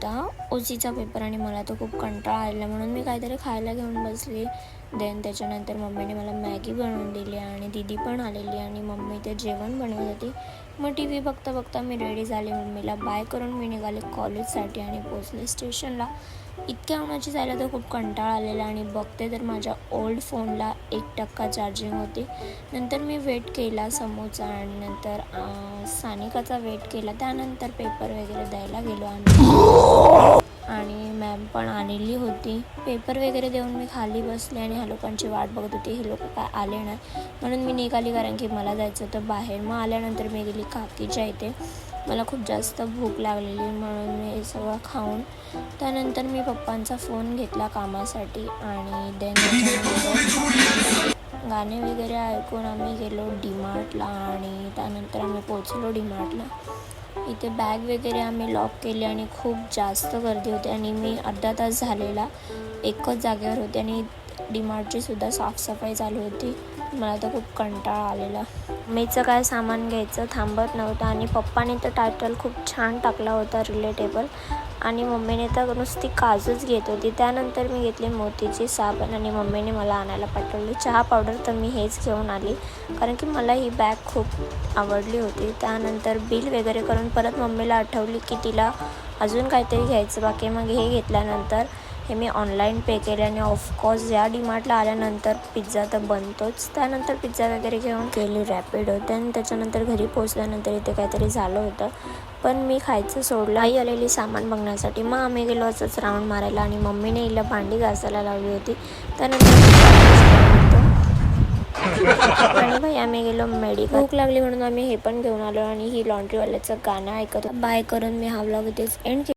होता ओसीचा पेपर आणि मला तो खूप कंटाळा आलेला म्हणून मी काहीतरी खायला घेऊन बसली. देन त्याच्यानंतर मम्मीने मला मॅगी बनवून दिली आणि दीदी पण आलेली आणि मम्मी ते जेवण बनवत होती. मग टी व्ही बघता बघता मी रेडी झाले. मम्मीला बाय करून मी निघाले कॉलेजसाठी आणि पोचले स्टेशनला. इतक्या उन्हाची जायला तर खूप कंटाळा आलेला आणि बघते तर माझ्या ओल्ड फोनला 1% चार्जिंग होती. नंतर मी वेट केला समोरचा आणि नंतर सानिकाचा वेट केला. त्यानंतर पेपर वगैरे द्यायला गेलो आणि मॅम पण आलेली होती. पेपर वगैरे देऊन मी खाली बसले आणि ह्या लोकांची वाट बघत होती. हे लोक काय आले नाही म्हणून मी निघाली कारण की मला जायचं होतं बाहेर. मग आल्यानंतर मी गेली काकीच्या इथे. मला खूप जास्त भूक लागलेली म्हणून मी हे सगळं खाऊन त्यानंतर मी पप्पांचा फोन घेतला कामासाठी आणि देन गाणे वगैरे ऐकून आम्ही गेलो डीमार्टला आणि त्यानंतर आम्ही पोचलो डीमार्टला. इथे बॅग वगैरे आम्ही लॉक केले आणि खूप जास्त गर्दी होती आणि मी अर्धा तास झालेला एकच जागेवर होते आणि डीमार्टची सुद्धा साफसफाई चालू होती. मला तर खूप कंटाळा आलेला. मम्मीचं काय सामान घ्यायचं थांबत नव्हतं आणि पप्पाने तर टायटल खूप छान टाकला होता रिलेटेबल आणि मम्मीने तर नुसती काजूच घेत होती. त्यानंतर मी घेतली मोतीची साबण आणि मम्मीने मला आणायला पाठवली. चहा पावडर तर मी हेच घेऊन आली कारण की मला ही बॅग खूप आवडली होती. त्यानंतर बिल वगैरे करून परत मम्मीला आठवली की तिला अजून काहीतरी घ्यायचं बाकी. मग हे घेतल्यानंतर हे मी ऑनलाईन पे केले आणि ऑफकोर्स या डीमार्टला आल्यानंतर पिझ्झा तर बनतोच. त्यानंतर पिझ्झा वगैरे घेऊन केली रॅपिड होते आणि त्याच्यानंतर घरी पोचल्यानंतर इथे काहीतरी झालं होतं पण मी खायचं सोडलं. आई आलेली सामान बघण्यासाठी. मग आम्ही गेलो असंच राऊंड मारायला आणि मम्मीने हिला भांडी घासायला लावली होती. त्यानंतर आणि भाई आम्ही गेलो मेडिकल. भूक लागली म्हणून आम्ही हे पण घेऊन आलो आणि ही लॉन्ड्रीवाल्याचं गाणं ऐकत बाय करून मी हा व्लॉग इथेच एंड